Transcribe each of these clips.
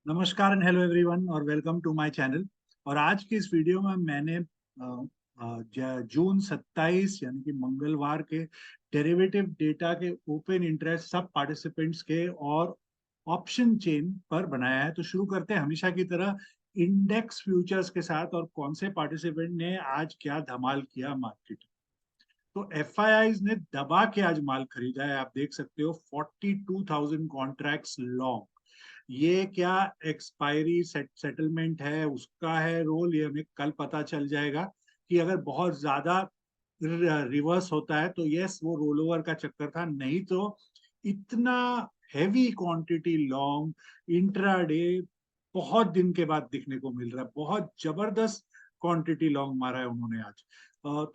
नमस्कार and hello everyone और welcome to my channel. और आज की इस वीडियो में मैंने जून 27 यानी कि मंगलवार के डेरिवेटिव डेटा के ओपन इंटरेस्ट सब पार्टिसिपेंट्स के और ऑप्शन चेन पर बनाया है। तो शुरू करते हैं हमेशा की तरह इंडेक्स फ्यूचर्स के साथ और कौन से पार्टिसिपेंट ने आज क्या धमाल किया मार्केट। तो एफआईआईज ने दबा के आज माल खरीदा है। आप देख सकते हो 42,000 कॉन्ट्रैक्ट्स लॉन्ग। ये क्या एक्सपायरी सेटलमेंट है उसका है रोल, ये हमें कल पता चल जाएगा कि अगर बहुत ज्यादा रिवर्स होता है तो यस वो रोल ओवर का चक्कर था, नहीं तो इतना हैवी क्वांटिटी लॉन्ग इंट्राडे बहुत दिन के बाद दिखने को मिल रहा है। बहुत जबरदस्त क्वांटिटी लॉन्ग मारा है उन्होंने आज।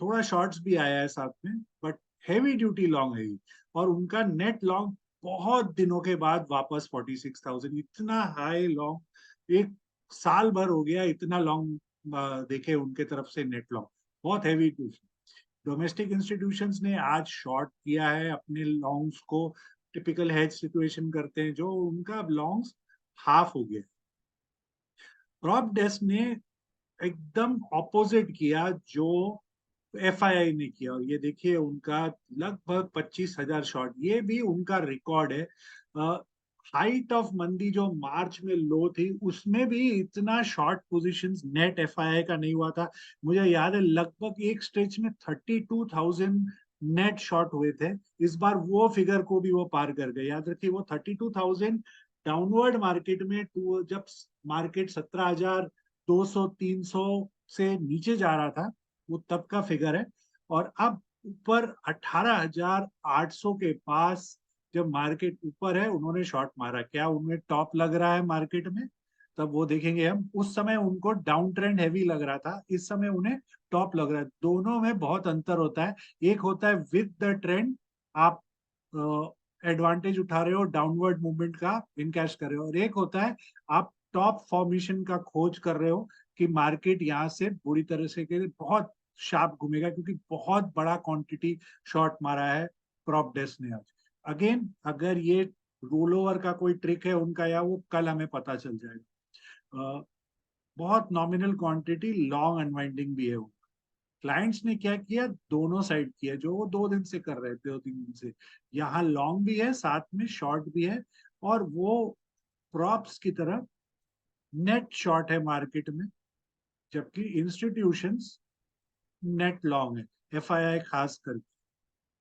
थोड़ा शॉर्ट्स भी आया है साथ में, बट हैवी ड्यूटी लॉन्ग है ये। और उनका नेट लॉन्ग बहुत दिनों के बाद वापस 46,000, इतना हाई लॉन्ग एक साल भर हो गया इतना लॉन्ग देखे उनके तरफ से नेट लॉन्ग, बहुत हैवी। डोमेस्टिक इंस्टीट्यूशंस ने आज शॉर्ट किया है अपने लॉन्ग्स को। टिपिकल हेज सिचुएशन करते हैं जो उनका लॉन्ग्स हाफ हो गया। प्रॉप डेस्क ने एकदम ऑपोजिट किया जो एफआईआई ने किया, और ये देखिए उनका लगभग 25,000 शॉट, ये भी उनका रिकॉर्ड है। हाइट ऑफ मंदी जो मार्च में लो थी उसमें भी इतना शॉर्ट पोजीशंस नेट एफआईआई का नहीं हुआ था। मुझे याद है लगभग एक स्ट्रेच में 32,000 नेट शॉर्ट हुए थे। इस बार वो फिगर को भी वो पार कर गए। याद रखिए वो 32,000 डाउनवर्ड मार्केट में जब मार्केट 17,200 300 से नीचे जा रहा था वो तब का फिगर है। और अब ऊपर 18,800 के पास जब मार्केट ऊपर है उन्होंने शॉर्ट मारा। क्या उनमें टॉप लग रहा है मार्केट में? तब वो देखेंगे हम। उस समय उनको डाउन ट्रेंड हैवी लग रहा था, इस समय उन्हें टॉप लग रहा है। दोनों में बहुत अंतर होता है। एक होता है विद द ट्रेंड, आप एडवांटेज उठा रहे हो डाउनवर्ड मूवमेंट का, इनकैश कर रहे हो। और एक होता है आप टॉप फॉर्मेशन का खोज कर रहे हो कि मार्केट यहाँ से बुरी तरह से के बहुत शार्प घूमेगा, क्योंकि बहुत बड़ा क्वांटिटी शॉर्ट मारा है प्रॉप डेस्क ने आज। अगेन अगर ये रोल ओवर का कोई ट्रिक है उनका या वो कल हमें पता चल जाएगा। बहुत नॉमिनल क्वांटिटी लॉन्ग अनवाइंडिंग भी है। क्लाइंट्स ने क्या किया, दोनों साइड किया जो वो 2 दिन से कर रहे थे, 2 3 दिन से। यहाँ लॉन्ग भी है साथ में शॉर्ट भी है। और वो प्रॉप्स की तरह नेट शॉर्ट है मार्केट में, जबकि इंस्टीट्यूशंस नेट लॉन्ग है। एफआईआई खास करके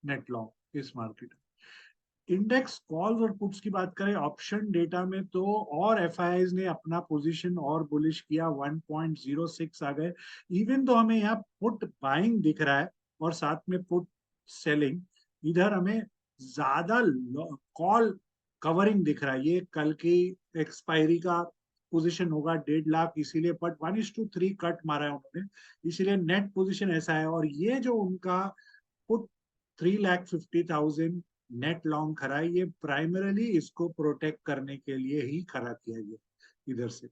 नेट लॉन्ग इस मार्केट। इंडेक्स कॉल्स और पुट्स की बात करें ऑप्शन डेटा में तो और एफआईआईज ने अपना पोजीशन और बुलिश किया, 1.06 आ गए। इवन तो हमें यहाँ पुट बाइंग दिख रहा है और साथ में पुट सेलिंग, इधर हमें ज्यादा कॉल कवरिंग दिख रहा है। ये कल की एक्सपायरी का पोजीशन होगा 1.5 लाख, इसीलिए बट 1:3 कट मारा है उन्होंने, इसीलिए नेट पोजीशन ऐसा है। और ये जो उनका पुट 3,50,000 नेट लॉन्ग खरा है, ये प्राइमरली इसको प्रोटेक्ट करने के लिए ही खड़ा किया गया इधर से,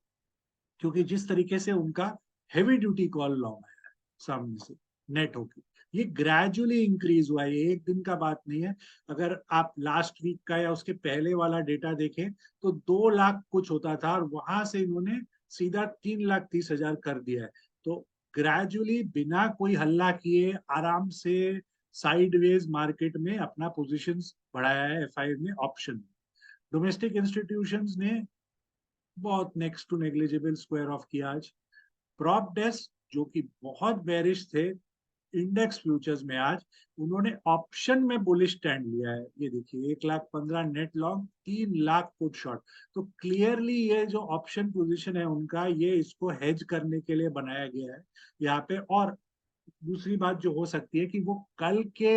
क्योंकि जिस तरीके से उनका हैवी ड्यूटी कॉल लॉन्ग आया है सामने से नेट होके, ये ग्रेजुअली इंक्रीज हुआ है, ये एक दिन का बात नहीं है। अगर आप लास्ट वीक का या उसके पहले वाला डेटा देखें तो 2 लाख कुछ होता था और वहां से इन्होंने सीधा 3,30,000 कर दिया है। तो ग्रेजुअली बिना कोई हल्ला किए आराम से साइडवेज मार्केट में अपना पोजीशंस बढ़ाया है एफआई ने ऑप्शन। डोमेस्टिक इंस्टीट्यूशंस ने बहुत next to negligible square off किया आज। प्रॉप डेस्क जो कि बहुत बेरिश थे इंडेक्स फ्यूचर्स में, आज उन्होंने ऑप्शन में बुलिश स्टैंड लिया है। ये देखिए 1,15,000 net long, 3 lakh put short. तो क्लियरली ये जो ऑप्शन पोजीशन है उनका, ये इसको हेज करने के लिए बनाया गया है यहाँ पे। और दूसरी बात जो हो सकती है कि वो कल के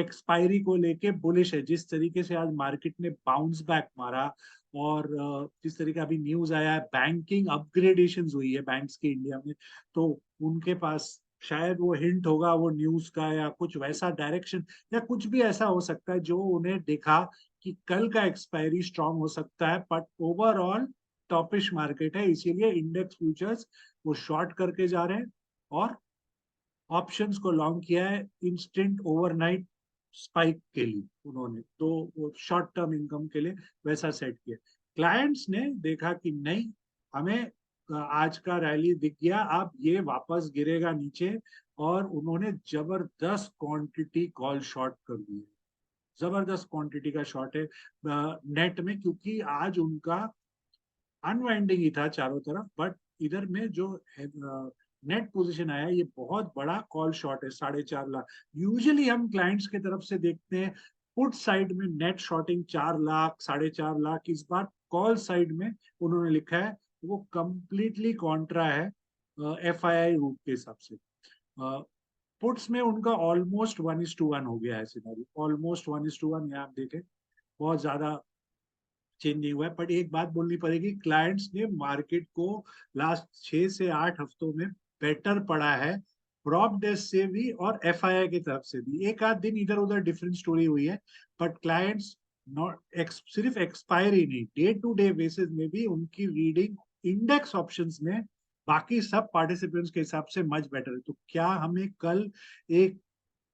एक्सपायरी को लेके बुलिश है। जिस तरीके से आज मार्केट ने बाउंस बैक मारा और जिस तरीके अभी न्यूज आया है बैंकिंग अपग्रेडेशन हुई है बैंक्स के इंडिया में, तो उनके पास शायद वो हिंट होगा वो न्यूज का या कुछ वैसा डायरेक्शन या कुछ भी ऐसा हो सकता है जो उन्हें देखा कि कल का एक्सपायरी स्ट्रांग हो सकता है। बट ओवरऑल टॉपिश मार्केट है, इसीलिए इंडेक्स फ्यूचर्स वो शॉर्ट करके जा रहे हैं और ऑप्शंस को लॉन्ग किया है इंस्टेंट ओवरनाइट स्पाइक के लिए उन्होंने, तो वो शॉर्ट टर्म इनकम के लिए वैसा सेट किया। क्लाइंट्स ने देखा कि नहीं, हमें आज का रैली दिख गया, अब ये वापस गिरेगा नीचे, और उन्होंने जबरदस्त क्वांटिटी कॉल शॉर्ट कर दी है, जबरदस्त क्वांटिटी का शॉर्ट है नेट में, क्योंकि आज उनका अनवाइंडिंग ही था चारों तरफ, बट इधर में जो नेट पोजीशन आया ये बहुत बड़ा कॉल शॉर्ट है, 4.5 लाख। यूजुअली हम क्लाइंट्स की तरफ से देखते हैं पुट साइड में नेट शॉर्टिंग 4 लाख 4.5 लाख, इस बार कॉल साइड में उन्होंने लिखा है वो कंप्लीटली कॉन्ट्रा है FII रूट के हिसाब से। पुट्स में उनका ऑलमोस्ट 1:1 हो गया है सिनेरियो, ऑलमोस्ट 1:1, यहाँ आप देखें बहुत ज्यादा चेंज नहीं हुआ है। बट एक बात बोलनी पड़ेगी, क्लाइंट्स ने मार्केट को लास्ट 6 से 8 हफ्तों में बेटर पड़ा है, प्रॉप डेस्क से भी और FII की तरफ से भी। एक आध दिन इधर उधर डिफरेंट स्टोरी हुई है, बट क्लाइंट्स नॉट सिर्फ एक्सपायरी नहीं, डे टू डे बेसिस में भी उनकी रीडिंग इंडेक्स ऑप्शंस में बाकी सब पार्टिसिपेंट्स के हिसाब से मच बेटर है। तो क्या हमें कल एक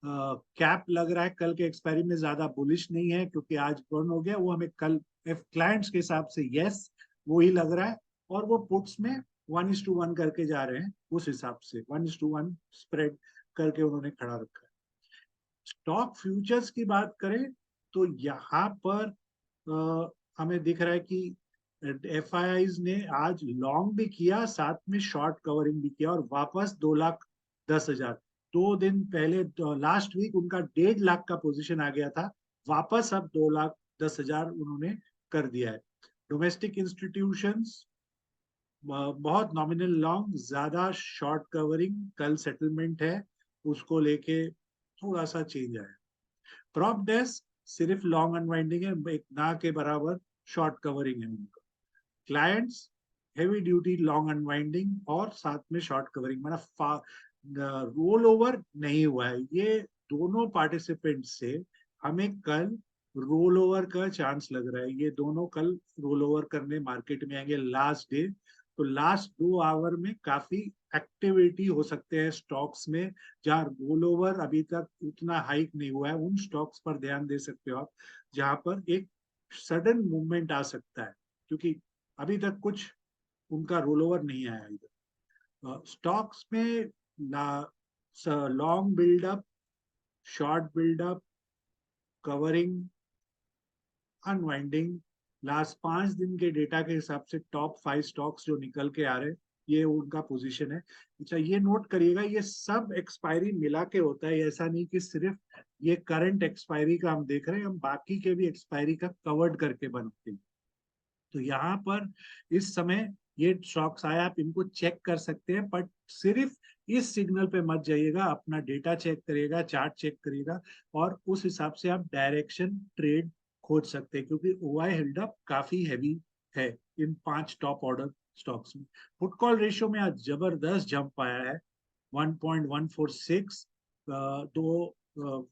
कैप लग रहा है, कल के एक्सपायरी में ज्यादा बुलिश नहीं है क्योंकि आज बर्न हो गया, वो हमें कल क्लाइंट्स के हिसाब से यस वो ही लग रहा है, और वो पुट्स में 1:1 करके जा रहे हैं, उस हिसाब से 1:1 स्प्रेड करके उन्होंने खड़ा रखा है। स्टॉक फ्यूचर्स की बात करें तो यहाँ पर हमें दिख रहा है कि FIIs ने आज लॉन्ग भी किया, साथ में शॉर्ट कवरिंग भी किया, और वापस 2,10,000, 2 दिन पहले लास्ट वीक उनका 1.5 लाख का पोजीशन आ गया था, वापस अब 2,10,000 उन्होंने कर दिया है। डोमेस्टिक इंस्टीट्यूशंस बहुत नॉमिनल लॉन्ग, ज्यादा शॉर्ट कवरिंग, कल सेटलमेंट है उसको लेके थोड़ा सा चेंज आया। प्रॉप डेस्क सिर्फ लॉन्ग अनवाइंडिंग है, एक ना के बराबर शॉर्ट कवरिंग है उनका। Clients heavy duty long unwinding और साथ में शॉर्ट कवरिंग, मतलब रोल ओवर नहीं हुआ है। ये दोनों पार्टिसिपेंट से हमें कल रोल ओवर का चांस लग रहा है, ये दोनों कल रोल ओवर करने मार्केट में आएंगे लास्ट डे। तो लास्ट 2 आवर में काफी एक्टिविटी हो सकते हैं स्टॉक्स में, जहां रोल ओवर अभी तक उतना हाइक नहीं हुआ है, उन स्टॉक्स पर ध्यान दे सकते हो आप, जहां पर एक सडन मूवमेंट आ सकता है, क्योंकि अभी तक कुछ उनका रोल ओवर नहीं आया इधर। स्टॉक्स में long buildup, short buildup, covering, unwinding, last 5 दिन के डेटा के हिसाब से टॉप 5 स्टॉक्स जो निकल के आ रहे हैं, ये उनका पोजीशन है। अच्छा ये नोट करिएगा, ये सब एक्सपायरी मिला के होता है, ऐसा नहीं कि सिर्फ ये करंट एक्सपायरी का हम देख रहे हैं, हम बाकी के भी एक्सपायरी का कवर्ड करके बनाते हैं। तो यहाँ पर इस समय ये स्टॉक्स आया, आप इनको चेक कर सकते हैं, बट सिर्फ इस सिग्नल पे मत जाइएगा, अपना डेटा चेक करिएगा, चार्ट चेक करिएगा, और उस हिसाब से आप डायरेक्शन ट्रेड खोज सकते हैं, क्योंकि OI हिल्डअप काफी हैवी है इन 5 टॉप ऑर्डर स्टॉक्स में। पुट कॉल रेशियो में आज जबरदस्त जंप आया है, 1.146, तो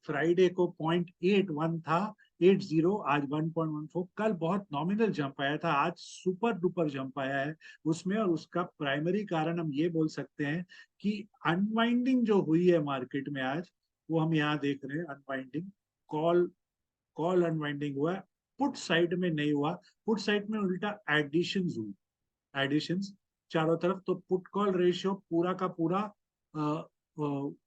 फ्राइडे को 0.81 था, 80, आज 1.14। कल बहुत नॉमिनल जंप आया था, आज सुपर डुपर जंप आया है उसमें, और उसका प्राइमरी कारण हम ये बोल सकते हैं कि अनवाइंडिंग जो हुई है मार्केट में आज, वो हम यहाँ देख रहे हैं अनवाइंडिंग, कॉल कॉल अनवाइंडिंग हुआ है, पुट साइड में नहीं हुआ। पुट साइड में उल्टा एडिशन हुई, एडिशंस चारों तरफ, तो पुट कॉल रेशियो पूरा का पूरा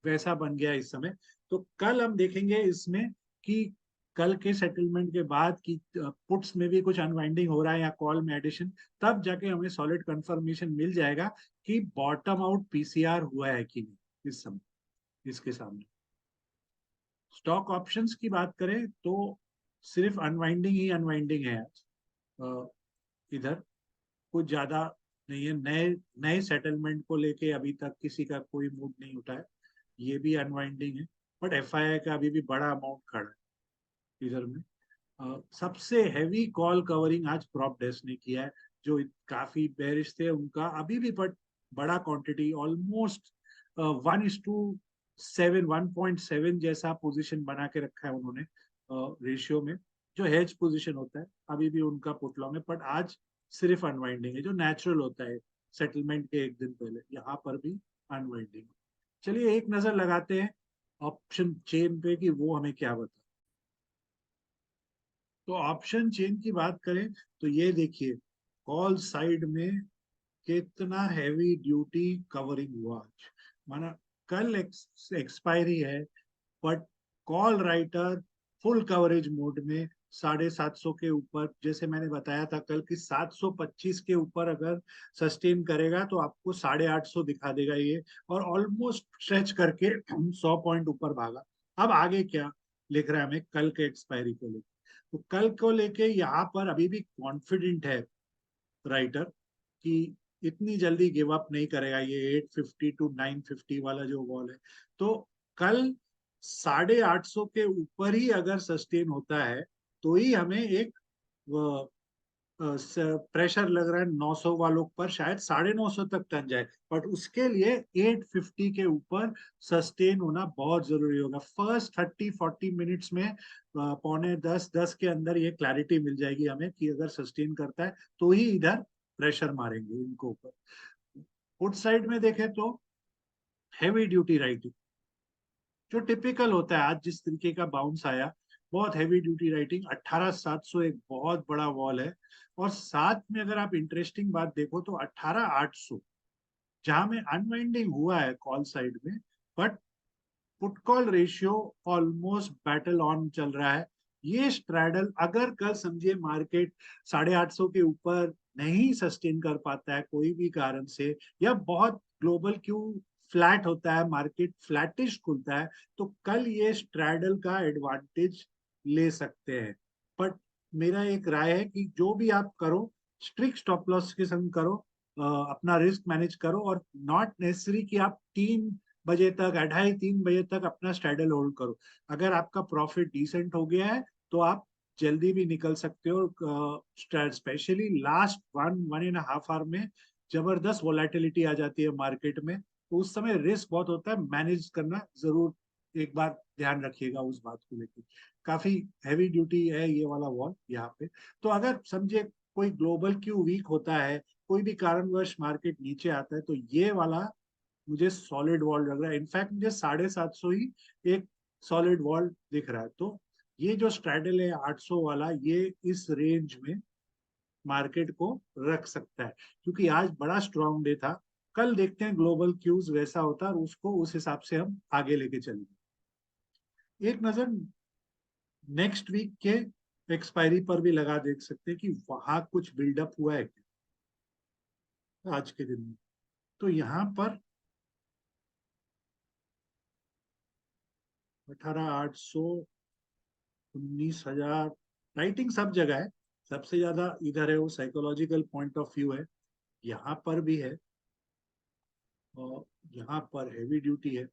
वैसा बन गया इस समय। तो कल हम देखेंगे इसमें कि कल के सेटलमेंट के बाद कि पुट्स में भी कुछ अनवाइंडिंग हो रहा है या कॉल में एडिशन, तब जाके हमें सॉलिड कंफर्मेशन मिल जाएगा कि बॉटम आउट PCR हुआ है कि नहीं इस समय इसके सामने। स्टॉक ऑप्शंस की बात करें तो सिर्फ अनवाइंडिंग ही अनवाइंडिंग है आज, इधर कुछ ज्यादा नहीं है। नए नए सेटलमेंट को लेके अभी तक किसी का कोई मूड नहीं उठा है, ये भी अनवाइंडिंग है, बट FII का अभी भी बड़ा अमाउंट खड़ा है इधर में। सबसे हैवी कॉल कवरिंग आज प्रॉप डेस्क ने किया है, जो काफी बेरिश थे उनका अभी भी, बट बड़ा क्वांटिटी ऑलमोस्ट 1:7, 1.7 जैसा पोजीशन बना के रखा है उन्होंने रेशियो में, जो हेज पोजीशन होता है अभी भी उनका पुटलॉन्ग है, बट आज सिर्फ अनवाइंडिंग है, जो नेचुरल होता है सेटलमेंट के एक दिन पहले, यहाँ पर भी अनवाइंडिंग। चलिए एक नजर लगाते हैं ऑप्शन चेन पे कि वो हमें क्या बता। तो ऑप्शन चेन की बात करें तो ये देखिए, कॉल साइड में कितना हैवी ड्यूटी कवरिंग हुआ आज। माना कल एक्सपायरी है, but call writer full coverage mode में 750 के ऊपर, जैसे मैंने बताया था कल की 725 के ऊपर अगर सस्टेन करेगा तो आपको 850 दिखा देगा ये, और ऑलमोस्ट स्ट्रेच करके 100 पॉइंट ऊपर भागा। अब आगे क्या लिख रहा है हमें कल के एक्सपायरी को लेकर, तो कल को लेके यहाँ पर अभी भी कॉन्फिडेंट है राइटर कि इतनी जल्दी गिव अप नहीं करेगा ये 850 टू 950 वाला जो वॉल है। तो कल 850 के ऊपर ही अगर सस्टेन होता है तो ही हमें एक प्रेशर लग रहा है 900 वालों पर, शायद 950 तक टन जाए, बट उसके लिए 850 के ऊपर सस्टेन होना बहुत जरूरी होगा। फर्स्ट 30-40 मिनट्स में पौने 10 के अंदर ये क्लैरिटी मिल जाएगी हमें कि अगर सस्टेन करता है तो ही इधर प्रेशर मारेंगे इनको ऊपर। पुट साइड में देखें तो हैवी ड्यूटी राइटिंग जो टिपिकल होता है, आज जिस तरीके का बाउंस आया, बहुत हैवी ड्यूटी राइटिंग 18700 एक बहुत बड़ा वॉल है। और साथ में अगर आप इंटरेस्टिंग बात देखो तो 18800 जहां में अनवाइंडिंग हुआ है कॉल साइड में, but put call ratio almost battle on चल रहा है। ये स्ट्रैडल अगर कल समझिए मार्केट 850 के ऊपर नहीं सस्टेन कर पाता है कोई भी कारण से, या बहुत ग्लोबल क्यू फ्लैट होता है, मार्केट फ्लैटिश खुलता है, तो कल ये स्ट्रैडल का एडवांटेज ले सकते हैं। बट मेरा एक राय है कि जो भी आप करो स्ट्रिक्ट स्टॉप लॉस के संग करो, अपना रिस्क मैनेज करो, और नॉट नेसेसरी कि आप 3 बजे तक 2:30-3 बजे तक अपना स्ट्रैडल होल्ड करो। अगर आपका प्रॉफिट डिसेंट हो गया है तो आप जल्दी भी निकल सकते हो। स्पेशली लास्ट 1-1.5 आवर में जबरदस्त वोलेटिलिटी आ जाती है मार्केट में, तो उस समय रिस्क बहुत होता है, मैनेज करना जरूर एक बार ध्यान रखिएगा उस बात को लेकर। काफी हैवी ड्यूटी है ये वाला वॉल यहाँ पे। तो अगर समझे कोई ग्लोबल क्यू वीक होता है, कोई भी कारणवश मार्केट नीचे आता है, तो ये वाला मुझे सॉलिड वॉल लग रहा है। इनफैक्ट मुझे 750 ही एक सॉलिड वॉल दिख रहा है। तो ये जो स्ट्रैडल है 800 वाला, ये इस रेंज में मार्केट को रख सकता है, क्योंकि आज बड़ा स्ट्रॉन्ग डे था। कल देखते हैं ग्लोबल क्यूज वैसा होता है और उसको उस हिसाब से हम आगे लेके चलेंगे। एक नजर नेक्स्ट वीक के एक्सपायरी पर भी लगा देख सकते हैं कि वहां कुछ बिल्डअप हुआ है क्या आज के दिन में। तो यहाँ पर 18,800, 19,000 राइटिंग सब जगह है। सबसे ज्यादा इधर है वो साइकोलॉजिकल पॉइंट ऑफ व्यू है, यहाँ पर भी है, और यहाँ पर हैवी ड्यूटी है।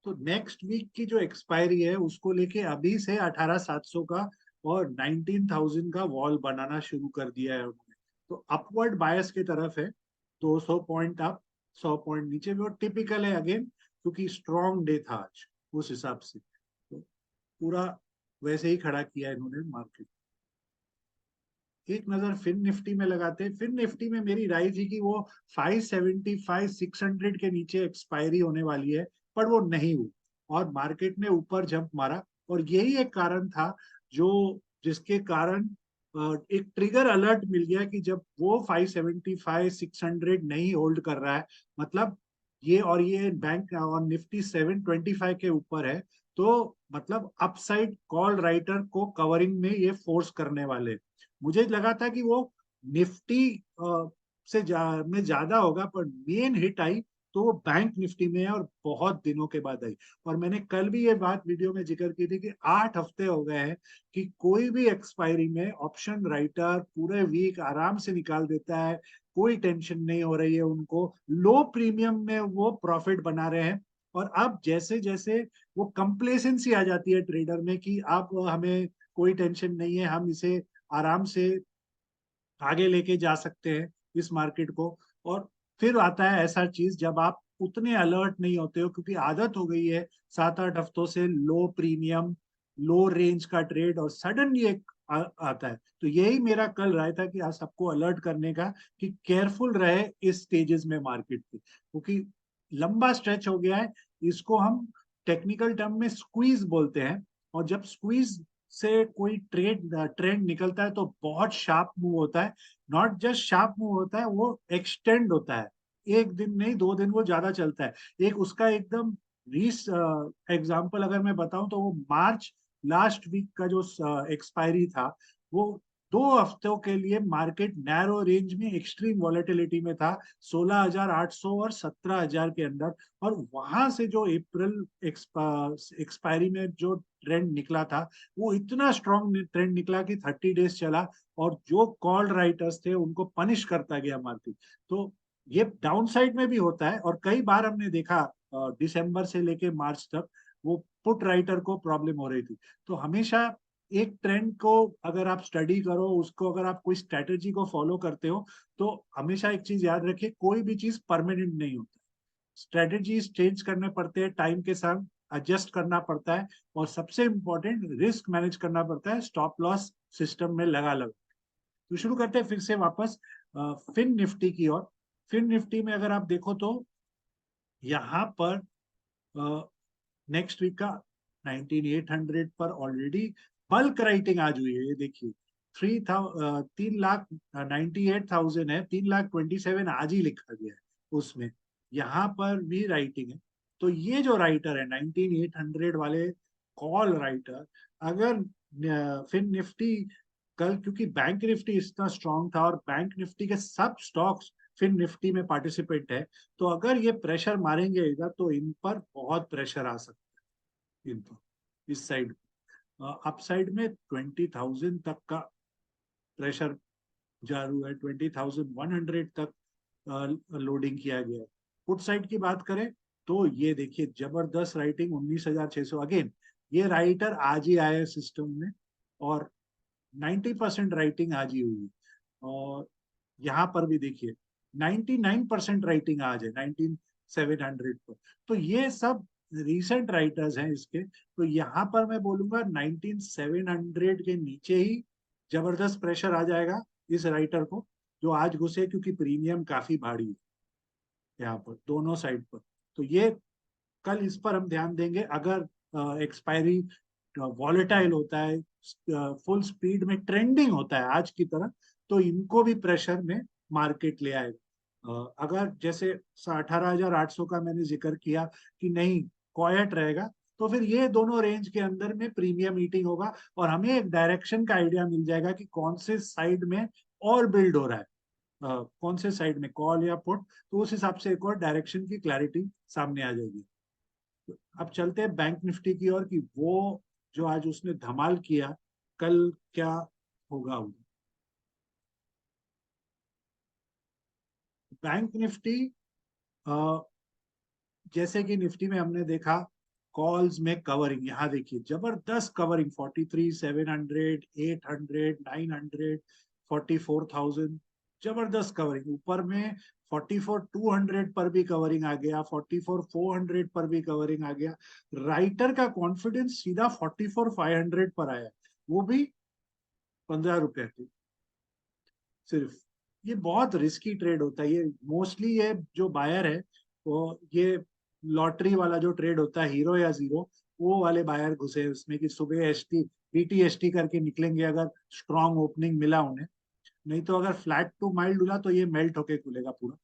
तो नेक्स्ट वीक की जो एक्सपायरी है उसको लेके अभी से 18,700 का और 19,000 का वॉल बनाना शुरू कर दिया है उन्होंने। तो अपवर्ड बायस की तरफ है, 200 पॉइंट अप, 100 पॉइंट नीचे भी, और टिपिकल है अगेन क्योंकि स्ट्रॉन्ग डे था आज उस हिसाब से। तो पूरा वैसे ही खड़ा किया इन्होंने मार्केट। एक नजर फिन निफ्टी में लगाते हैं। फिन निफ्टी में मेरी राय थी कि वो 575 600 के नीचे एक्सपायरी होने वाली है, पर वो नहीं हुई और मार्केट ने ऊपर जंप मारा। और यही एक कारण था जो जिसके कारण एक ट्रिगर अलर्ट मिल गया कि जब वो 575 600 नहीं होल्ड कर रहा है, मतलब ये बैंक और निफ्टी 725 के ऊपर है, तो मतलब अपसाइड कॉल राइटर को कवरिंग में ये फोर्स करने वाले। मुझे लगा था कि वो निफ्टी में ज्यादा होगा, पर मेन हिट आई तो वो बैंक निफ्टी में है, और बहुत दिनों के बाद आई। और मैंने कल भी ये बात वीडियो में जिक्र की थी कि 8 हफ्ते हो गए हैं कि कोई भी एक्सपायरी में ऑप्शन राइटर पूरे वीक आराम से निकाल देता है, कोई टेंशन नहीं हो रही है उनको, लो प्रीमियम में वो प्रॉफिट बना रहे हैं। और अब जैसे जैसे वो कंप्लेसेंसी आ जाती है ट्रेडर में कि अब हमें कोई टेंशन नहीं है, हम इसे आराम से आगे लेके जा सकते हैं इस मार्केट को। और फिर आता है ऐसा चीज जब आप उतने अलर्ट नहीं होते हो, क्योंकि आदत हो गई है 7-8 हफ्तों से लो प्रीमियम लो रेंज का ट्रेड, और सडनली एक आता है। तो यही मेरा कल राय था कि आज सबको अलर्ट करने का कि केयरफुल रहे इस स्टेजेस में मार्केट के, क्योंकि लंबा स्ट्रेच हो गया है। इसको हम टेक्निकल टर्म में स्क्वीज बोलते हैं, और जब स्क्वीज से कोई ट्रेंड निकलता है तो बहुत शार्प मूव होता है। नॉट जस्ट शार्प मूव होता है, वो एक्सटेंड होता है। एक दिन नहीं, 2 दिन वो ज्यादा चलता है। एक उसका एकदम रीस एग्जाम्पल अगर मैं बताऊं तो वो मार्च लास्ट वीक का जो एक्सपायरी था, वो 2 हफ्तों के लिए मार्केट नैरो रेंज में एक्सट्रीम वॉलेटिलिटी में था, 16,800 और 17,000 के अंदर। और वहां से जो अप्रैल एक्सपायरी में जो ट्रेंड निकला था, वो इतना स्ट्रॉन्ग ट्रेंड निकला कि 30 डेज चला, और जो कॉल राइटर्स थे उनको पनिश करता गया मार्केट। तो ये डाउन साइड में भी होता है, और कई बार हमने देखा दिसंबर से लेके मार्च तक वो पुट राइटर को प्रॉब्लम हो रही थी। तो हमेशा एक ट्रेंड को अगर आप स्टडी करो, उसको अगर आप कोई स्ट्रेटेजी को फॉलो करते हो, तो हमेशा एक चीज याद रखिए, कोई भी चीज परमानेंट नहीं होता। स्ट्रेटेजीज चेंज करने पड़ते हैं, टाइम के साथ एडजस्ट करना पड़ता है, और सबसे इंपॉर्टेंट रिस्क मैनेज करना पड़ता है स्टॉप लॉस सिस्टम में लगा लगा। तो शुरू करते हैं फिर से वापस फिन निफ्टी की ओर। फिन निफ्टी में अगर आप देखो तो यहाँ पर नेक्स्ट वीक का 19,800 पर ऑलरेडी बल्क राइटिंग आज हुई है। ये देखिए, 3,98,000 है, 3,27,000 आज ही लिखा गया है उसमें। यहाँ पर भी राइटिंग है। तो ये जो राइटर है 19,800 वाले कॉल राइटर, अगर फिर निफ्टी कल, क्योंकि बैंक निफ्टी इतना स्ट्रांग था और बैंक निफ्टी के सब स्टॉक्स फिर निफ्टी में पार्टिसिपेट है, तो अगर ये प्रेशर मारेंगे इधर तो इन पर बहुत प्रेशर आ सकता है। इन पर इस साइड अप साइड में 20,000 तक का प्रेशर जारू है, 20,100 तक लोडिंग किया गया है। पुट साइड की बात करें तो ये देखिए जबरदस्त राइटिंग 19,600। अगेन ये राइटर आज ही आए सिस्टम में, और 90% राइटिंग आज ही हुई। और यहाँ पर भी देखिए 99% राइटिंग आज है 19,700 पर। तो ये सब रीसेंट राइटर्स हैं इसके। तो यहाँ पर मैं बोलूंगा 19,700 के नीचे ही जबरदस्त प्रेशर आ जाएगा इस राइटर को, जो आज घुसे, क्योंकि प्रीमियम काफी भारी है यहाँ पर दोनों साइड पर। तो ये कल इस पर हम ध्यान देंगे। अगर एक्सपायरी वॉलेटाइल होता है, फुल स्पीड में ट्रेंडिंग होता है आज की तरह, तो इनको भी प्रेशर में मार्केट ले आएगा। अगर जैसे 18,800 का मैंने जिक्र किया कि नहीं, क्वाइट रहेगा, तो फिर ये दोनों रेंज के अंदर में प्रीमियम ईटिंग होगा, और हमें एक डायरेक्शन का आइडिया मिल जाएगा कि कौन से साइड में और बिल्ड हो रहा है, कौन से साइड में कॉल या पुट। तो उस हिसाब से एक और डायरेक्शन की क्लैरिटी सामने आ जाएगी। अब चलते हैं बैंक निफ्टी की ओर कि वो जो आज उसने धमाल किया, कल क्या होगा। बैंक निफ्टी जैसे कि निफ्टी में हमने देखा, कॉल्स में कवरिंग, यहाँ देखिए जबरदस्त कवरिंग, 43,700, 800, 900, 44,000, जबरदस्त कवरिंग। ऊपर में 44,200 पर भी कवरिंग आ गया, 44,400 पर भी कवरिंग आ गया। राइटर का कॉन्फिडेंस सीधा 44,500 पर आया, वो भी 15 रुपए की सिर्फ। ये बहुत रिस्की ट्रेड होता है। ये मोस्टली ये जो बायर है, वो ये लॉटरी वाला जो ट्रेड होता है, हीरो या जीरो, वो वाले बायर घुसे उसमें कि सुबह एसटी बीटी एसटी करके निकलेंगे अगर स्ट्रॉन्ग ओपनिंग मिला उन्हें। नहीं तो अगर फ्लैट टू माइल्ड हुआ तो ये मेल्ट होके खुलेगा पूरा।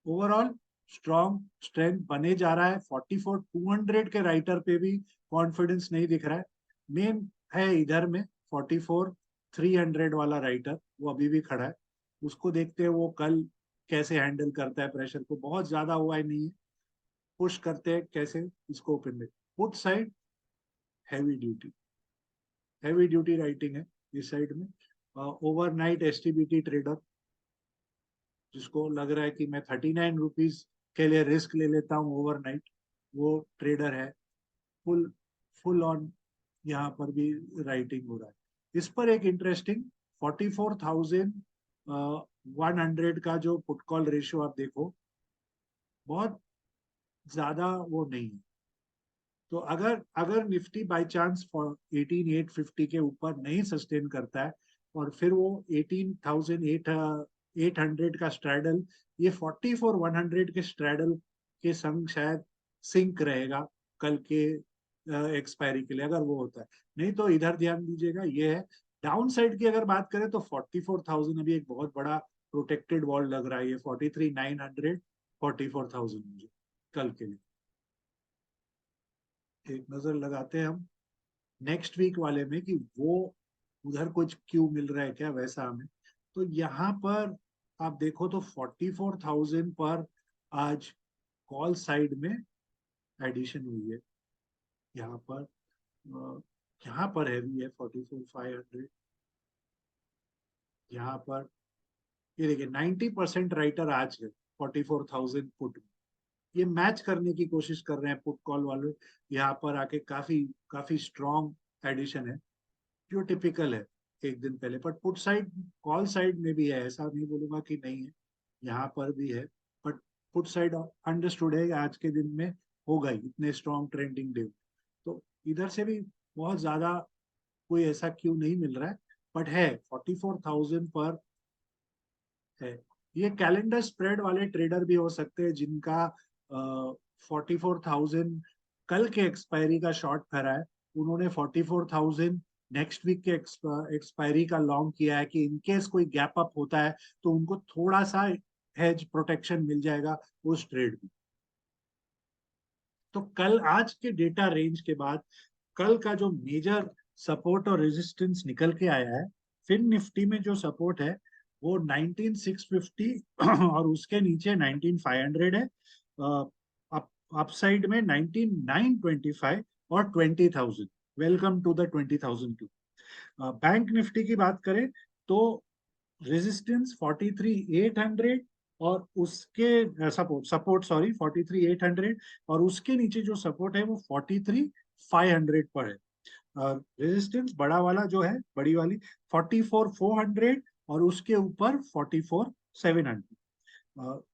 ओवरऑल स्ट्रॉन्ग स्ट्रेंथ बने जा रहा है। 44,200 के राइटर पे भी कॉन्फिडेंस नहीं दिख रहा है। मेन है इधर में 44,300 वाला राइटर, वो अभी भी खड़ा है। उसको देखते हैं वो कल कैसे हैंडल करता है प्रेशर को। बहुत ज्यादा हुआ ही नहीं है, पुश करते हैं कैसे इसको ओपन में। Put side heavy duty, heavy duty writing है इस साइड में। ओवरनाइट एसटीबीटी ट्रेडर, जिसको लग रहा है कि मैं 39 रुपीज के लिए रिस्क ले लेता हूँ ओवरनाइट, वो ट्रेडर है। फुल फुल ऑन यहाँ पर भी राइटिंग हो रहा है। इस पर एक इंटरेस्टिंग 44,100 का जो पुट कॉल रेशियो आप देखो, बहुत ज्यादा वो नहीं है। तो अगर अगर निफ्टी बाय चांस 18,850 के ऊपर नहीं सस्टेन करता है, और फिर वो 18,800 का स्ट्रैडल, ये 44,100 के स्ट्रैडल के संग शायद सिंक रहेगा कल के एक्सपायरी के लिए, अगर वो होता है। नहीं तो इधर ध्यान दीजिएगा, ये है। डाउन साइड की अगर बात करें तो 44,000 अभी एक बहुत बड़ा प्रोटेक्टेड वॉल लग रहा है, ये 43,900, 44,000 मुझे कल के लिए। एक नजर लगाते हैं हम नेक्स्ट वीक वाले में कि वो उधर कुछ क्यों मिल रहा है क्या वैसा हमें। तो यहाँ पर आप देखो तो 44,000 पर आज कॉल साइड में एडिशन हुई है। यहाँ पर यहाँ पर हैवी है 44,500। यहाँ पर ये देखिए 90% राइटर आज है 44,000 पुट। ये मैच करने की कोशिश कर रहे हैं पुट कॉल वाले। यहाँ पर आके काफी काफी स्ट्रॉन्ग एडिशन है जो टिपिकल है एक दिन पहले। पर पुट साइड कॉल साइड में भी है, ऐसा नहीं बोलूंगा कि नहीं है, यहाँ पर भी है। बट पुट साइड अंडरस्टूड है आज के दिन में होगा ही, इतने स्ट्रॉन्ग ट्रेंडिंग डे। तो इधर से भी बहुत ज्यादा कोई ऐसा क्यों नहीं मिल रहा है, बट है 44,000 पर है। ये कैलेंडर स्प्रेड वाले ट्रेडर भी हो सकते हैं जिनका 44,000 कल के एक्सपायरी का शॉर्ट भरा है। उन्होंने 44,000 नेक्स्ट वीक के एक्सपायरी का लॉन्ग किया है कि इनकेस कोई गैप अप होता है तो उनको थोड़ा सा हेज प्रोटेक्शन मिल जाएगा उस ट्रेड में। तो कल आज के डेटा रेंज के बाद कल का जो मेजर सपोर्ट और रेजिस्टेंस निकल के आया है, फिन निफ्टी में जो सपोर्ट है वो 19,650 और उसके नीचे 19,500 है। अपसाइड में 19,925 और 20,000। Welcome to the 20,000 two. Bank Nifty की बात करें तो रेजिस्टेंस 43,800 और उसके सपोर्ट सपोर्ट सॉरी 43,800 और उसके नीचे जो सपोर्ट है वो 43,500 पर है। रेजिस्टेंस बड़ा वाला जो है, बड़ी वाली 44,400 और उसके ऊपर 44,700।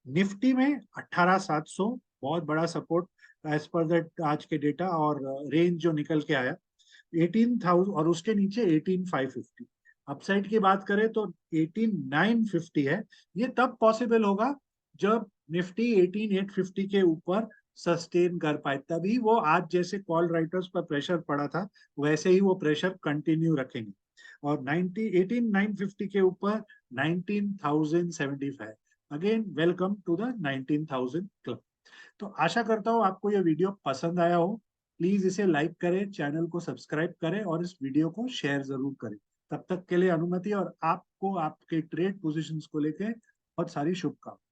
निफ्टी में 18,700 बहुत बड़ा सपोर्ट एज पर दैट आज के डेटा, और रेंज जो निकल के आया 18,000 और उसके नीचे 18,550। अपसाइड की बात करें तो 18,950 है। ये तब पॉसिबल होगा जब निफ्टी 18,850 के ऊपर सस्टेन कर पाए, तभी वो आज जैसे कॉल राइटर्स पर प्रेशर पड़ा था वैसे ही वो प्रेशर कंटिन्यू रखेंगे। और 18,950 के ऊपर 19,075। Again welcome to the 19,000 club. तो आशा करता हूँ आपको यह वीडियो पसंद आया हो। प्लीज इसे लाइक करें, चैनल को सब्सक्राइब करें और इस वीडियो को शेयर जरूर करें। तब तक के लिए अनुमति, और आपको आपके ट्रेड पोजीशंस को लेकर बहुत सारी शुभकामनाएं।